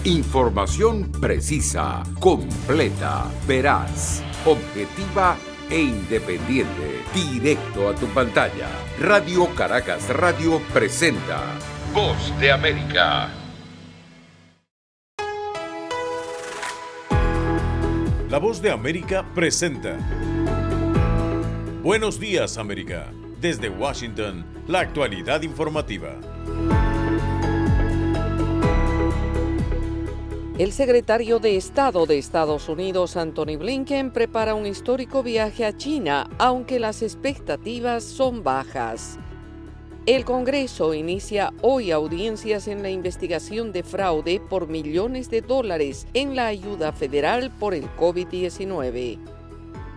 Información precisa, completa, veraz, objetiva e independiente. Directo a tu pantalla. Radio Caracas Radio presenta Voz de América. La Voz de América presenta Buenos días, América. Desde Washington, la actualidad informativa. El secretario de Estado de Estados Unidos, Antony Blinken, prepara un histórico viaje a China, aunque las expectativas son bajas. El Congreso inicia hoy audiencias en la investigación de fraude por millones de dólares en la ayuda federal por el COVID-19.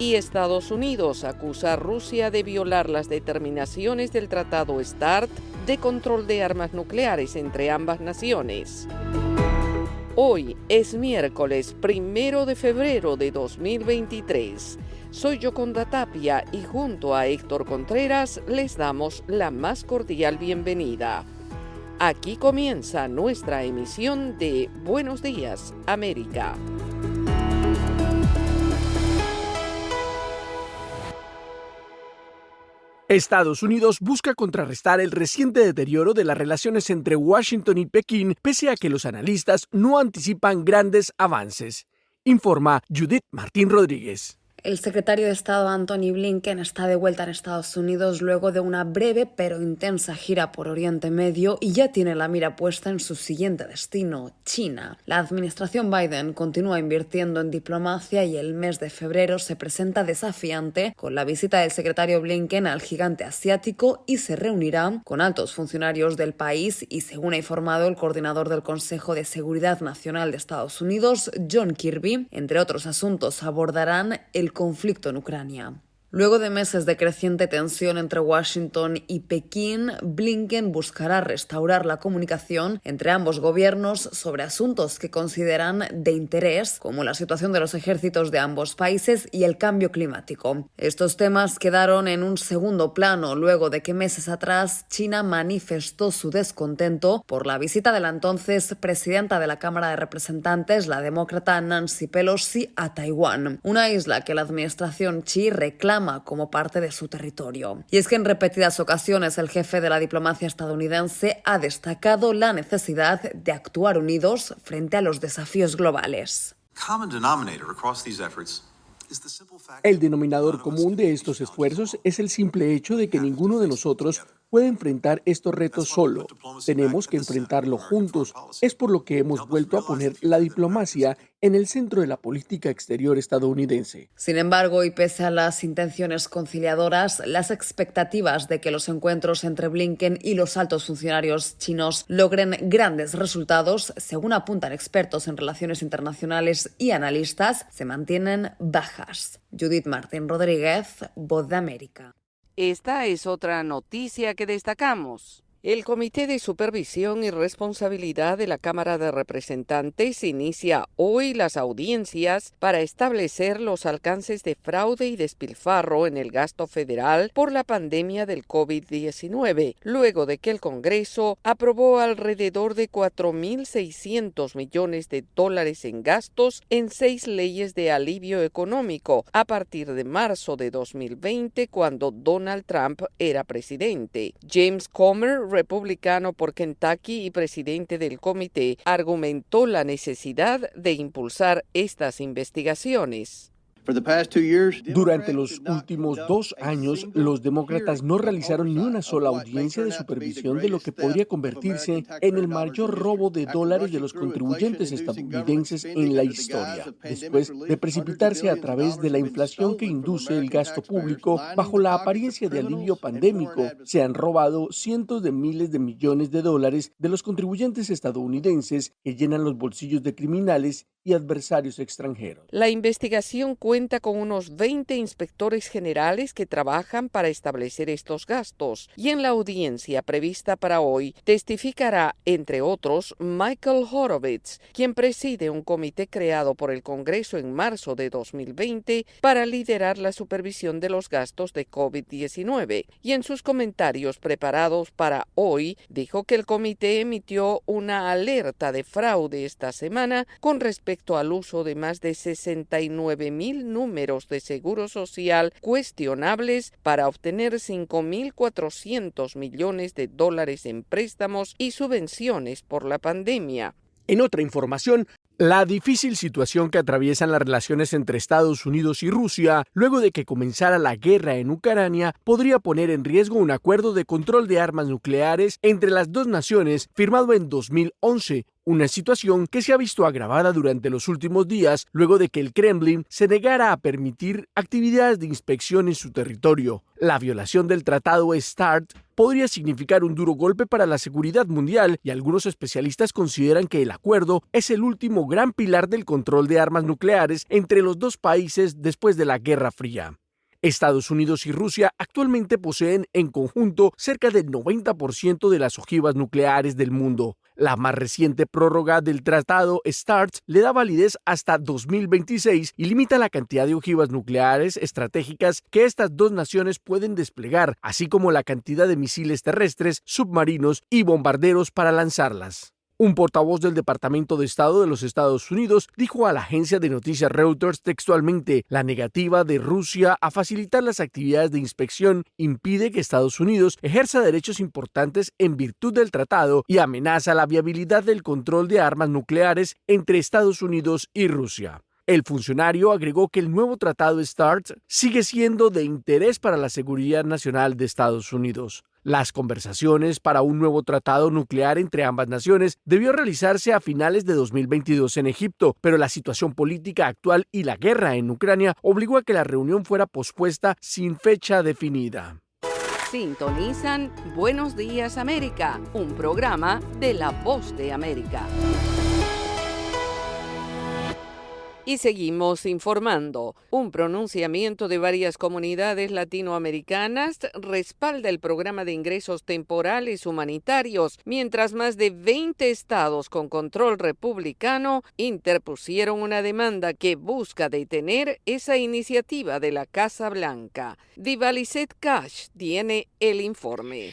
Y Estados Unidos acusa a Rusia de violar las determinaciones del Tratado START de control de armas nucleares entre ambas naciones. Hoy es miércoles 1 de febrero de 2023. Soy Yoconda Tapia y junto a Héctor Contreras les damos la más cordial bienvenida. Aquí comienza nuestra emisión de Buenos Días, América. Estados Unidos busca contrarrestar el reciente deterioro de las relaciones entre Washington y Pekín, pese a que los analistas no anticipan grandes avances. Informa Judith Martín Rodríguez. El secretario de Estado Antony Blinken está de vuelta en Estados Unidos luego de una breve pero intensa gira por Oriente Medio y ya tiene la mira puesta en su siguiente destino, China. La administración Biden continúa invirtiendo en diplomacia y el mes de febrero se presenta desafiante con la visita del secretario Blinken al gigante asiático y se reunirá con altos funcionarios del país y, según ha informado el coordinador del Consejo de Seguridad Nacional de Estados Unidos, John Kirby, entre otros asuntos abordarán el conflicto en Ucrania. Luego de meses de creciente tensión entre Washington y Pekín, Blinken buscará restaurar la comunicación entre ambos gobiernos sobre asuntos que consideran de interés, como la situación de los ejércitos de ambos países y el cambio climático. Estos temas quedaron en un segundo plano luego de que meses atrás China manifestó su descontento por la visita de la entonces presidenta de la Cámara de Representantes, la demócrata Nancy Pelosi, a Taiwán, una isla que la administración Xi reclama como parte de su territorio. Y es que en repetidas ocasiones el jefe de la diplomacia estadounidense ha destacado la necesidad de actuar unidos frente a los desafíos globales. El denominador común de estos esfuerzos es el simple hecho de que ninguno de nosotros puede enfrentar estos retos solo. Tenemos que enfrentarlo juntos. Es por lo que hemos vuelto a poner la diplomacia en el centro de la política exterior estadounidense. Sin embargo, y pese a las intenciones conciliadoras, las expectativas de que los encuentros entre Blinken y los altos funcionarios chinos logren grandes resultados, según apuntan expertos en relaciones internacionales y analistas, se mantienen bajas. Judith Martín Rodríguez, Voz de América. Esta es otra noticia que destacamos. El Comité de Supervisión y Responsabilidad de la Cámara de Representantes inicia hoy las audiencias para establecer los alcances de fraude y despilfarro en el gasto federal por la pandemia del COVID-19, luego de que el Congreso aprobó alrededor de 4.600 millones de dólares en gastos en 6 leyes de alivio económico a partir de marzo de 2020, cuando Donald Trump era presidente. James Comer, republicano por Kentucky y presidente del comité, argumentó la necesidad de impulsar estas investigaciones. Durante los últimos 2 años, los demócratas no realizaron ni una sola audiencia de supervisión de lo que podría convertirse en el mayor robo de dólares de los contribuyentes estadounidenses en la historia, después de precipitarse a través de la inflación que induce el gasto público bajo la apariencia de alivio pandémico. Se han robado cientos de miles de millones de dólares de los contribuyentes estadounidenses que llenan los bolsillos de criminales y adversarios extranjeros. La investigación cuenta con unos 20 inspectores generales que trabajan para establecer estos gastos y en la audiencia prevista para hoy testificará, entre otros, Michael Horowitz, quien preside un comité creado por el Congreso en marzo de 2020 para liderar la supervisión de los gastos de COVID-19. Y en sus comentarios preparados para hoy, dijo que el comité emitió una alerta de fraude esta semana con respecto al uso de más de 69,000 números de seguro social cuestionables para obtener $5,400 millones en préstamos y subvenciones por la pandemia. En otra información, la difícil situación que atraviesan las relaciones entre Estados Unidos y Rusia luego de que comenzara la guerra en Ucrania podría poner en riesgo un acuerdo de control de armas nucleares entre las dos naciones firmado en 2011. Una situación que se ha visto agravada durante los últimos días luego de que el Kremlin se negara a permitir actividades de inspección en su territorio. La violación del tratado START podría significar un duro golpe para la seguridad mundial y algunos especialistas consideran que el acuerdo es el último gran pilar del control de armas nucleares entre los dos países después de la Guerra Fría. Estados Unidos y Rusia actualmente poseen en conjunto cerca del 90% de las ojivas nucleares del mundo. La más reciente prórroga del tratado START le da validez hasta 2026 y limita la cantidad de ojivas nucleares estratégicas que estas dos naciones pueden desplegar, así como la cantidad de misiles terrestres, submarinos y bombarderos para lanzarlas. Un portavoz del Departamento de Estado de los Estados Unidos dijo a la agencia de noticias Reuters textualmente: la negativa de Rusia a facilitar las actividades de inspección impide que Estados Unidos ejerza derechos importantes en virtud del tratado y amenaza la viabilidad del control de armas nucleares entre Estados Unidos y Rusia. El funcionario agregó que el nuevo tratado START sigue siendo de interés para la seguridad nacional de Estados Unidos. Las conversaciones para un nuevo tratado nuclear entre ambas naciones debió realizarse a finales de 2022 en Egipto, pero la situación política actual y la guerra en Ucrania obligó a que la reunión fuera pospuesta sin fecha definida. Sintonizan Buenos Días América, un programa de La Voz de América. Y seguimos informando. Un pronunciamiento de varias comunidades latinoamericanas respalda el programa de ingresos temporales humanitarios, mientras más de 20 estados con control republicano interpusieron una demanda que busca detener esa iniciativa de la Casa Blanca. Divalicet Cash tiene el informe.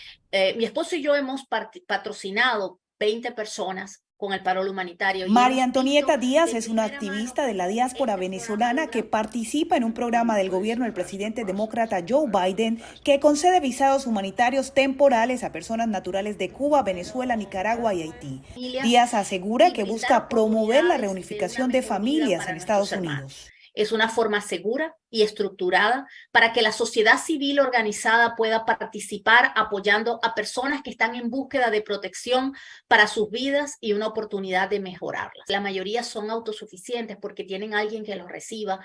Mi esposo y yo hemos patrocinado 20 personas con el paro humanitario. María Antonieta Díaz es una activista de la diáspora venezolana que participa en un programa del gobierno del presidente demócrata Joe Biden que concede visados humanitarios temporales a personas naturales de Cuba, Venezuela, Nicaragua y Haití. Díaz asegura que busca promover la reunificación de familias en Estados Unidos. Es una forma segura y estructurada para que la sociedad civil organizada pueda participar apoyando a personas que están en búsqueda de protección para sus vidas y una oportunidad de mejorarlas. La mayoría son autosuficientes porque tienen a alguien que los reciba,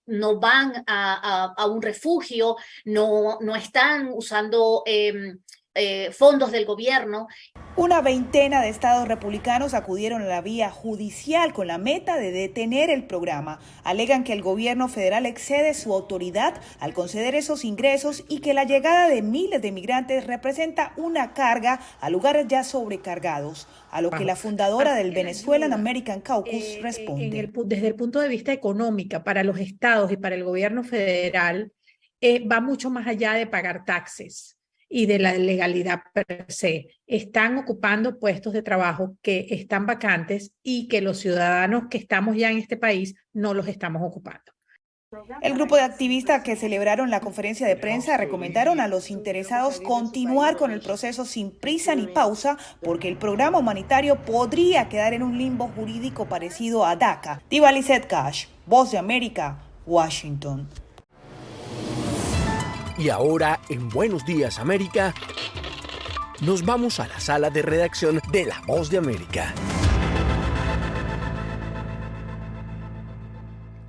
no van a un refugio, no están usando fondos del gobierno. Una veintena de estados republicanos acudieron a la vía judicial con la meta de detener el programa. Alegan que el gobierno federal excede su autoridad al conceder esos ingresos y que la llegada de miles de migrantes representa una carga a lugares ya sobrecargados, a lo que la fundadora del Venezuelan American Caucus responde. Desde el punto de vista económico, para los estados y para el gobierno federal, va mucho más allá de pagar taxes y de la legalidad per se. Están ocupando puestos de trabajo que están vacantes y que los ciudadanos que estamos ya en este país no los estamos ocupando. El grupo de activistas que celebraron la conferencia de prensa recomendaron a los interesados continuar con el proceso sin prisa ni pausa porque el programa humanitario podría quedar en un limbo jurídico parecido a DACA. Divalicet Cash, Voz de América, Washington. Y ahora, en Buenos Días América, nos vamos a la sala de redacción de La Voz de América.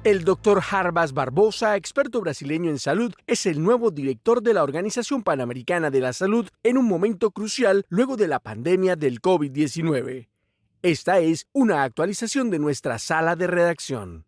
El doctor Jarbas Barbosa, experto brasileño en salud, es el nuevo director de la Organización Panamericana de la Salud en un momento crucial luego de la pandemia del COVID-19. Esta es una actualización de nuestra sala de redacción.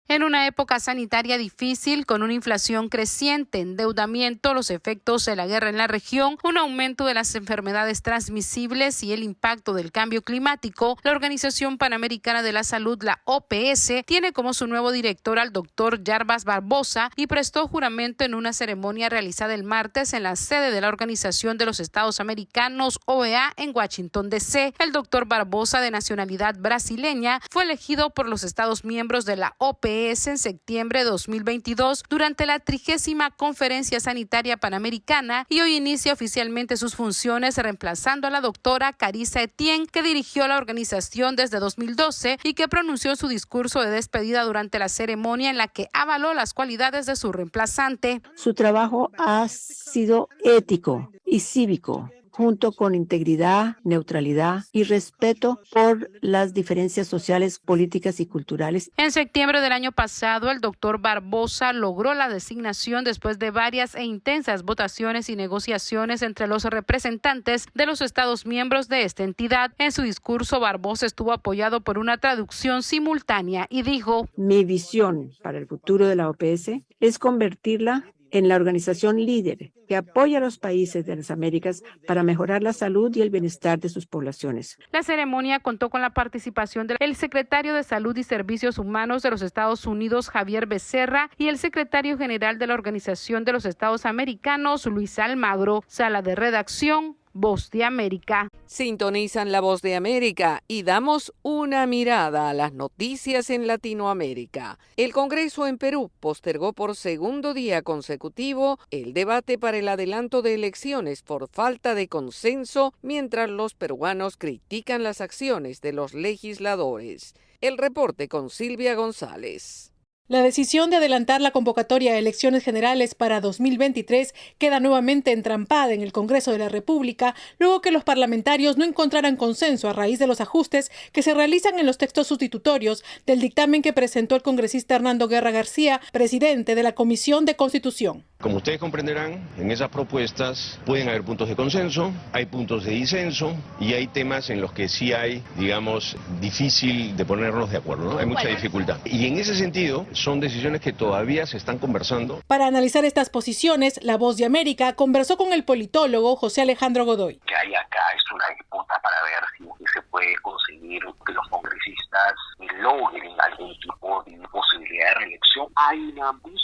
En una época sanitaria difícil, con una inflación creciente, endeudamiento, los efectos de la guerra en la región, un aumento de las enfermedades transmisibles y el impacto del cambio climático, la Organización Panamericana de la Salud, la OPS, tiene como su nuevo director al doctor Jarbas Barbosa y prestó juramento en una ceremonia realizada el martes en la sede de la Organización de los Estados Americanos, OEA, en Washington, D.C. El doctor Barbosa, de nacionalidad brasileña, fue elegido por los Estados miembros de la OPS en septiembre de 2022 durante la 30ª Conferencia Sanitaria Panamericana y hoy inicia oficialmente sus funciones reemplazando a la doctora Carissa Etienne, que dirigió la organización desde 2012 y que pronunció su discurso de despedida durante la ceremonia en la que avaló las cualidades de su reemplazante. Su trabajo ha sido ético y cívico, junto con integridad, neutralidad y respeto por las diferencias sociales, políticas y culturales. En septiembre del año pasado, el doctor Barbosa logró la designación después de varias e intensas votaciones y negociaciones entre los representantes de los Estados miembros de esta entidad. En su discurso, Barbosa estuvo apoyado por una traducción simultánea y dijo: Mi visión para el futuro de la OPS es convertirla en la organización líder que apoya a los países de las Américas para mejorar la salud y el bienestar de sus poblaciones. La ceremonia contó con la participación del secretario de Salud y Servicios Humanos de los Estados Unidos, Javier Becerra, y el secretario general de la Organización de los Estados Americanos, Luis Almagro. Sala de redacción, Voz de América. Sintonizan la Voz de América y damos una mirada a las noticias en Latinoamérica. El Congreso en Perú postergó por segundo día consecutivo el debate para el adelanto de elecciones por falta de consenso, mientras los peruanos critican las acciones de los legisladores. El reporte con Silvia González. La decisión de adelantar la convocatoria a elecciones generales para 2023 queda nuevamente entrampada en el Congreso de la República, luego que los parlamentarios no encontraran consenso a raíz de los ajustes que se realizan en los textos sustitutorios del dictamen que presentó el congresista Hernando Guerra García, presidente de la Comisión de Constitución. Como ustedes comprenderán, en esas propuestas pueden haber puntos de consenso, hay puntos de disenso y hay temas en los que sí hay, digamos, difícil de ponernos de acuerdo, ¿no? Hay mucha dificultad. Y en ese sentido, son decisiones que todavía se están conversando. Para analizar estas posiciones, La Voz de América conversó con el politólogo José Alejandro Godoy. Que hay acá es una disputa para ver si se puede conseguir que los congresistas logren algún tipo de posibilidad de reelección. Hay una búsqueda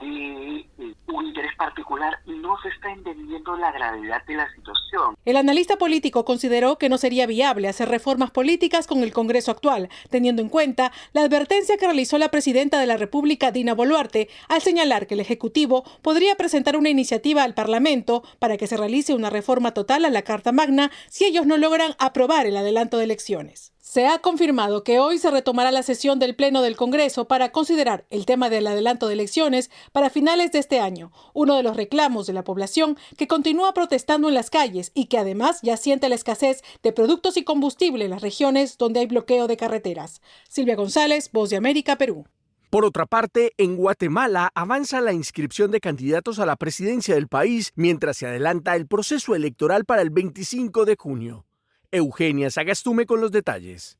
de un interés particular y no se está entendiendo la gravedad de la situación. El analista político consideró que no sería viable hacer reformas políticas con el Congreso actual, teniendo en cuenta la advertencia que realizó la presidenta de la República, Dina Boluarte, al señalar que el Ejecutivo podría presentar una iniciativa al Parlamento para que se realice una reforma total a la Carta Magna si ellos no logran aprobar el adelanto de elecciones. Se ha confirmado que hoy se retomará la sesión del Pleno del Congreso para considerar el tema del adelanto de elecciones para finales de este año, uno de los reclamos de la población que continúa protestando en las calles y que además ya siente la escasez de productos y combustible en las regiones donde hay bloqueo de carreteras. Silvia González, Voz de América, Perú. Por otra parte, en Guatemala avanza la inscripción de candidatos a la presidencia del país mientras se adelanta el proceso electoral para el 25 de junio. Eugenia Sagastume con los detalles.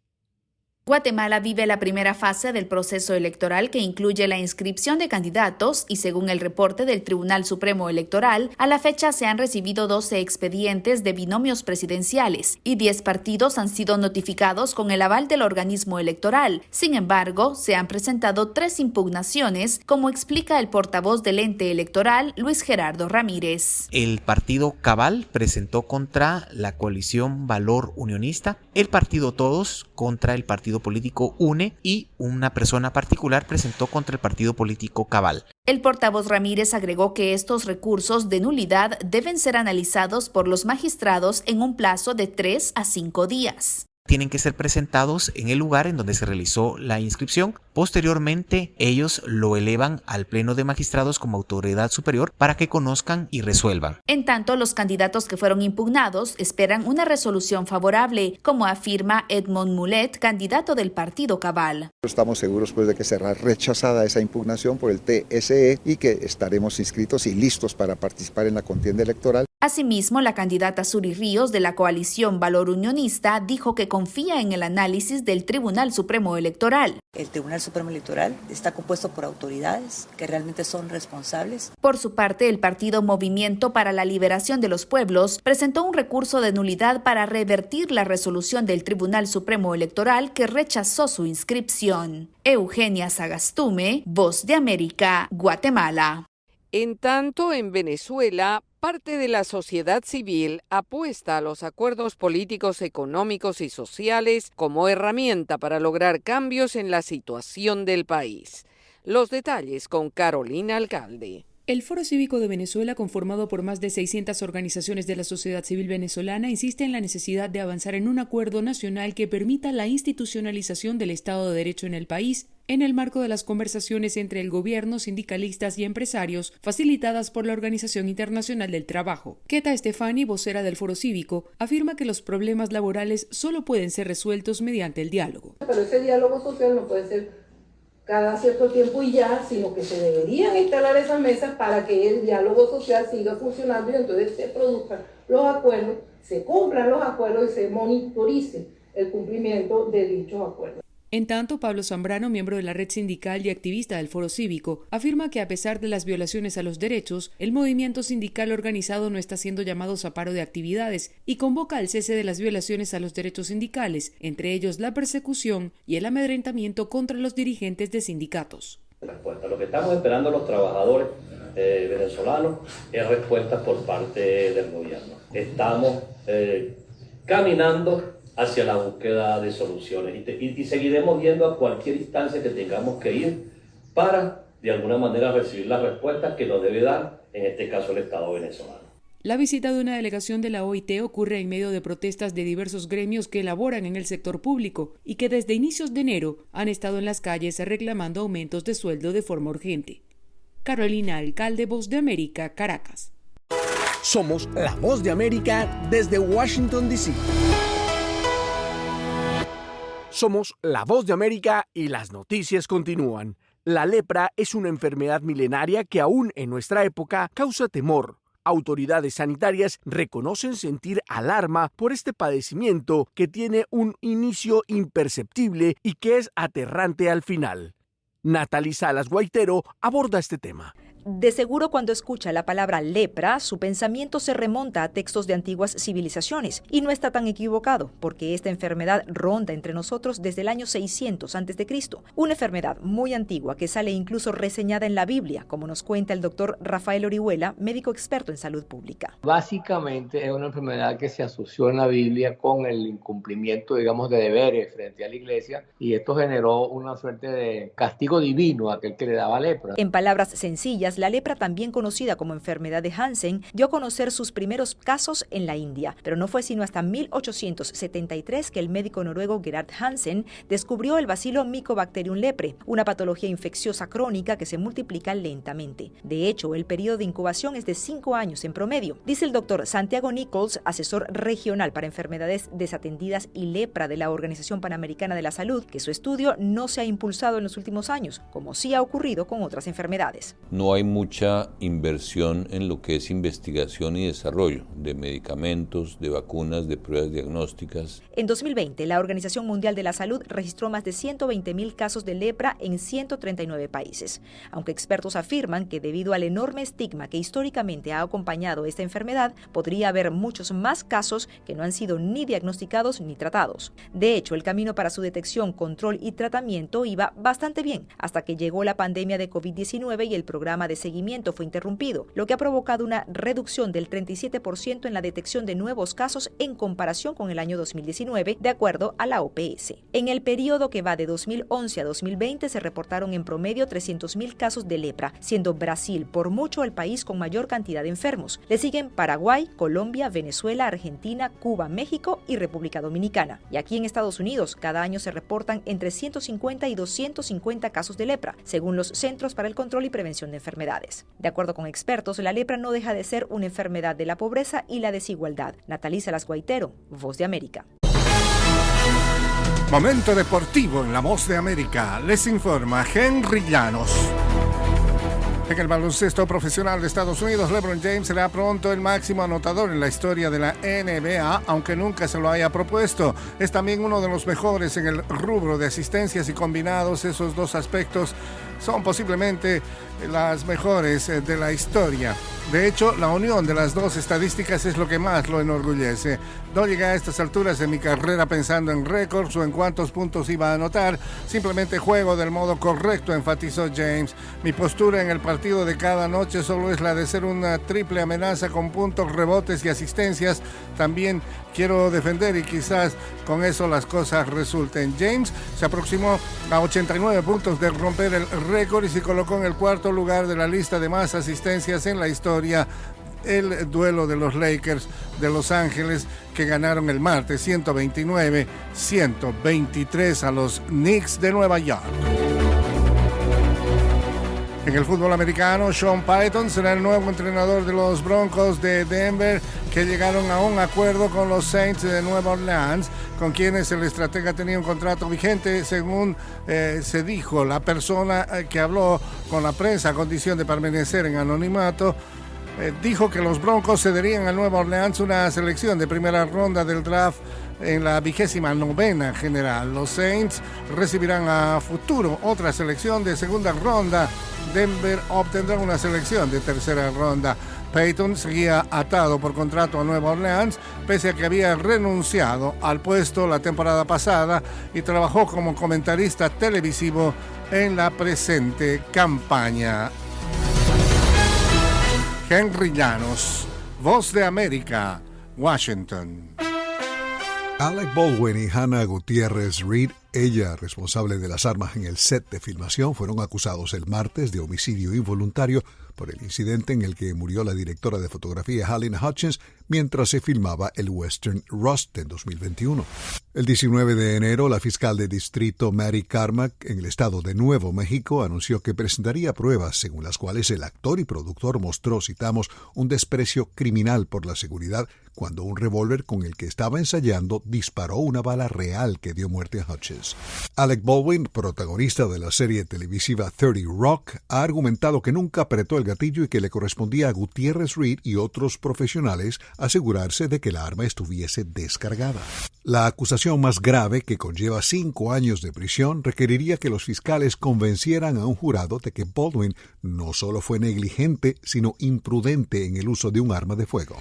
Guatemala vive la primera fase del proceso electoral que incluye la inscripción de candidatos y según el reporte del Tribunal Supremo Electoral, a la fecha se han recibido 12 expedientes de binomios presidenciales y 10 partidos han sido notificados con el aval del organismo electoral. Sin embargo, se han presentado 3 impugnaciones, como explica el portavoz del ente electoral, Luis Gerardo Ramírez. El partido Cabal presentó contra la coalición Valor Unionista, el partido Todos contra el partido político UNE y una persona particular presentó contra el partido político Cabal. El portavoz Ramírez agregó que estos recursos de nulidad deben ser analizados por los magistrados en un plazo de 3 a 5 días. Tienen que ser presentados en el lugar en donde se realizó la inscripción. Posteriormente, ellos lo elevan al Pleno de Magistrados como autoridad superior para que conozcan y resuelvan. En tanto, los candidatos que fueron impugnados esperan una resolución favorable, como afirma Edmond Mulet, candidato del partido Cabal. Estamos seguros de que será rechazada esa impugnación por el TSE y que estaremos inscritos y listos para participar en la contienda electoral. Asimismo, la candidata Suri Ríos de la coalición Valor Unionista dijo que confía en el análisis del Tribunal Supremo Electoral. El Tribunal Supremo Electoral está compuesto por autoridades que realmente son responsables. Por su parte, el partido Movimiento para la Liberación de los Pueblos presentó un recurso de nulidad para revertir la resolución del Tribunal Supremo Electoral que rechazó su inscripción. Eugenia Sagastume, Voz de América, Guatemala. En tanto, en Venezuela, parte de la sociedad civil apuesta a los acuerdos políticos, económicos y sociales como herramienta para lograr cambios en la situación del país. Los detalles con Carolina Alcalde. El Foro Cívico de Venezuela, conformado por más de 600 organizaciones de la sociedad civil venezolana, insiste en la necesidad de avanzar en un acuerdo nacional que permita la institucionalización del Estado de Derecho en el país, en el marco de las conversaciones entre el gobierno, sindicalistas y empresarios, facilitadas por la Organización Internacional del Trabajo. Keta Estefani, vocera del Foro Cívico, afirma que los problemas laborales solo pueden ser resueltos mediante el diálogo. Pero ese diálogo social no puede ser cada cierto tiempo y ya, sino que se deberían instalar esas mesas para que el diálogo social siga funcionando y entonces se produzcan los acuerdos, se cumplan los acuerdos y se monitorice el cumplimiento de dichos acuerdos. En tanto, Pablo Zambrano, miembro de la red sindical y activista del Foro Cívico, afirma que a pesar de las violaciones a los derechos, el movimiento sindical organizado no está siendo llamado a paro de actividades y convoca al cese de las violaciones a los derechos sindicales, entre ellos la persecución y el amedrentamiento contra los dirigentes de sindicatos. Lo que estamos esperando los trabajadores venezolanos es respuesta por parte del gobierno. Estamos caminando hacia la búsqueda de soluciones y seguiremos yendo a cualquier instancia que tengamos que ir para, de alguna manera, recibir las respuestas que nos debe dar, en este caso, el Estado venezolano. La visita de una delegación de la OIT ocurre en medio de protestas de diversos gremios que laboran en el sector público y que desde inicios de enero han estado en las calles reclamando aumentos de sueldo de forma urgente. Carolina Alcalde, Voz de América, Caracas. Somos la Voz de América desde Washington, D.C. Somos la Voz de América y las noticias continúan. La lepra es una enfermedad milenaria que aún en nuestra época causa temor. Autoridades sanitarias reconocen sentir alarma por este padecimiento que tiene un inicio imperceptible y que es aterrante al final. Natalie Salas Guaitero aborda este tema. De seguro cuando escucha la palabra lepra, su pensamiento se remonta a textos de antiguas civilizaciones. Y no está tan equivocado, porque esta enfermedad ronda entre nosotros desde el año 600 a.C. Una enfermedad muy antigua que sale incluso reseñada en la Biblia, como nos cuenta el doctor Rafael Orihuela, médico experto en salud pública. Básicamente es una enfermedad que se asoció en la Biblia con el incumplimiento, digamos, de deberes frente a la iglesia, y esto generó una suerte de castigo divino a aquel que le daba lepra. En palabras sencillas, la lepra, también conocida como enfermedad de Hansen, dio a conocer sus primeros casos en la India, pero no fue sino hasta 1873 que el médico noruego Gerhard Hansen descubrió el bacilo Mycobacterium leprae, una patología infecciosa crónica que se multiplica lentamente. De hecho, el periodo de incubación es de 5 años en promedio. Dice el doctor Santiago Nichols, asesor regional para enfermedades desatendidas y lepra de la Organización Panamericana de la Salud, que su estudio no se ha impulsado en los últimos años, como sí ha ocurrido con otras enfermedades. No hay mucha inversión en lo que es investigación y desarrollo de medicamentos, de vacunas, de pruebas diagnósticas. En 2020, la Organización Mundial de la Salud registró más de 120.000 casos de lepra en 139 países. Aunque expertos afirman que debido al enorme estigma que históricamente ha acompañado esta enfermedad, podría haber muchos más casos que no han sido ni diagnosticados ni tratados. De hecho, el camino para su detección, control y tratamiento iba bastante bien, hasta que llegó la pandemia de COVID-19 y el programa de seguimiento fue interrumpido, lo que ha provocado una reducción del 37% en la detección de nuevos casos en comparación con el año 2019, de acuerdo a la OPS. En el periodo que va de 2011 a 2020 se reportaron en promedio 300.000 casos de lepra, siendo Brasil por mucho el país con mayor cantidad de enfermos. Le siguen Paraguay, Colombia, Venezuela, Argentina, Cuba, México y República Dominicana. Y aquí en Estados Unidos, cada año se reportan entre 150 y 250 casos de lepra, según los Centros para el Control y Prevención de Enfermedades. De acuerdo con expertos, la lepra no deja de ser una enfermedad de la pobreza y la desigualdad. Natalie Salas Guaitero, Voz de América. Momento deportivo en la Voz de América. Les informa Henry Llanos. En el baloncesto profesional de Estados Unidos, LeBron James será pronto el máximo anotador en la historia de la NBA, aunque nunca se lo haya propuesto. Es también uno de los mejores en el rubro de asistencias y combinados. Esos dos aspectos son posiblemente las mejores de la historia. De hecho, la unión de las dos estadísticas es lo que más lo enorgullece. No llegué a estas alturas de mi carrera pensando en récords o en cuántos puntos iba a anotar. Simplemente juego del modo correcto, enfatizó James. Mi postura en el partido de cada noche solo es la de ser una triple amenaza con puntos, rebotes y asistencias. También quiero defender y quizás con eso las cosas resulten. James se aproximó a 89 puntos de romper el récord y se colocó en el cuarto lugar de la lista de más asistencias en la historia. El duelo de los Lakers de Los Ángeles, que ganaron el martes 129-123 a los Knicks de Nueva York. En el fútbol americano, Sean Payton será el nuevo entrenador de los Broncos de Denver, que llegaron a un acuerdo con los Saints de Nueva Orleans, con quienes el estratega tenía un contrato vigente, según se dijo. La persona que habló con la prensa a condición de permanecer en anonimato dijo que los Broncos cederían a Nueva Orleans una selección de primera ronda del draft en la 29ª general. Los Saints recibirán a futuro otra selección de segunda ronda. Denver obtendrá una selección de tercera ronda. Payton seguía atado por contrato a Nueva Orleans, pese a que había renunciado al puesto la temporada pasada y trabajó como comentarista televisivo en la presente campaña. Henry Llanos, Voz de América, Washington. Alec Baldwin y Hannah Gutiérrez Reed, ella responsable de las armas en el set de filmación, fueron acusados el martes de homicidio involuntario por el incidente en el que murió la directora de fotografía Halyna Hutchins mientras se filmaba el western Rust en 2021. El 19 de enero, la fiscal de distrito Mary Carmack en el estado de Nuevo México anunció que presentaría pruebas según las cuales el actor y productor mostró, citamos, un desprecio criminal por la seguridad cuando un revólver con el que estaba ensayando disparó una bala real que dio muerte a Hutchins. Alec Baldwin, protagonista de la serie televisiva 30 Rock, ha argumentado que nunca apretó el gatillo y que le correspondía a Gutiérrez Reed y otros profesionales asegurarse de que la arma estuviese descargada. La acusación más grave, que conlleva 5 años de prisión, requeriría que los fiscales convencieran a un jurado de que Baldwin no solo fue negligente, sino imprudente en el uso de un arma de fuego.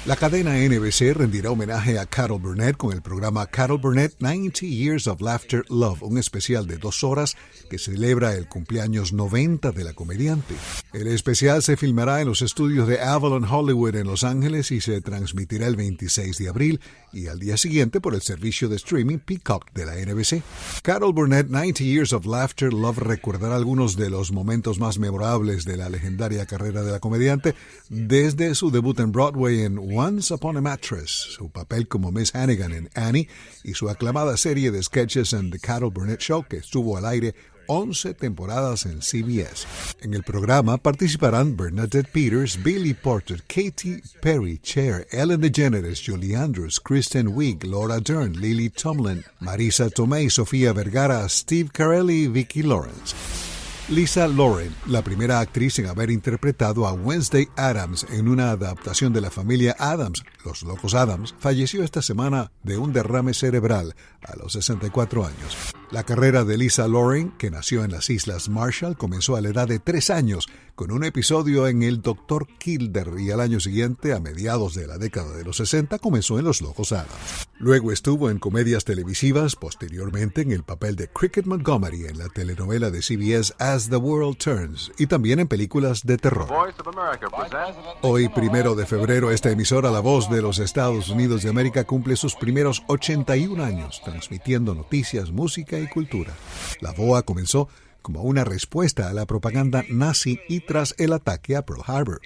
La cadena NBC rendirá homenaje a Carol Burnett con el programa Carol Burnett 90 Years of Laughter Love, un especial de 2 horas que celebra el cumpleaños 90 de la comediante. El especial se filmará en los estudios de Avalon Hollywood en Los Ángeles y se transmitirá el 26 de abril y al día siguiente por el servicio de streaming Peacock de la NBC. Carol Burnett 90 Years of Laughter Love recordará algunos de los momentos más memorables de la legendaria carrera de la comediante, desde su debut en Broadway en Once Upon a Mattress, su papel como Miss Hannigan en Annie y su aclamada serie de sketches en The Carol Burnett Show, que estuvo al aire 11 temporadas en CBS. En el programa participarán Bernadette Peters, Billy Porter, Katy Perry, Cher, Ellen DeGeneres, Julie Andrews, Kristen Wiig, Laura Dern, Lily Tomlin, Marisa Tomei, Sofía Vergara, Steve Carell y Vicki Lawrence. Lisa Loren, la primera actriz en haber interpretado a Wednesday Addams en una adaptación de la familia Addams, Los Locos Addams, falleció esta semana de un derrame cerebral a los 64 años. La carrera de Lisa Loren, que nació en las Islas Marshall, comenzó a la edad de 3 años con un episodio en El Dr. Kildare y al año siguiente, a mediados de la década de los 60, comenzó en Los Locos Addams. Luego estuvo en comedias televisivas, posteriormente en el papel de Cricket Montgomery en la telenovela de CBS As the World Turns y también en películas de terror. Hoy, 1 de febrero, esta emisora, La Voz de los Estados Unidos de América, cumple sus primeros 81 años transmitiendo noticias, música y cultura. La VOA comenzó como una respuesta a la propaganda nazi y tras el ataque a Pearl Harbor.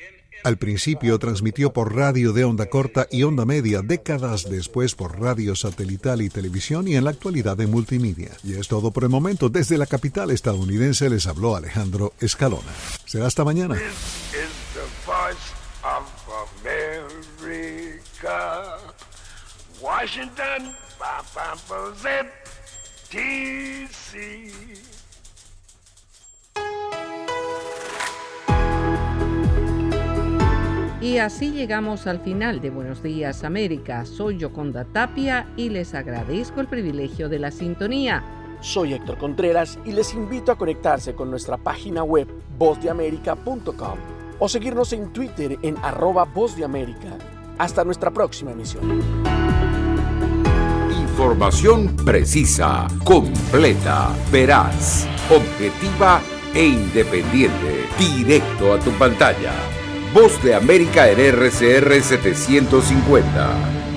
Al principio transmitió por radio de onda corta y onda media, décadas después por radio satelital y televisión y en la actualidad en multimedia. Y es todo por el momento. Desde la capital estadounidense les habló Alejandro Escalona. Será hasta mañana. Washington, DC. Y así llegamos al final de Buenos Días América. Soy Yoconda Tapia y les agradezco el privilegio de la sintonía. Soy Héctor Contreras y les invito a conectarse con nuestra página web vozdeamerica.com o seguirnos en Twitter en @vozdeamerica. Hasta nuestra próxima emisión. Información precisa, completa, veraz, objetiva e independiente. Directo a tu pantalla. Voz de América en RCR 750.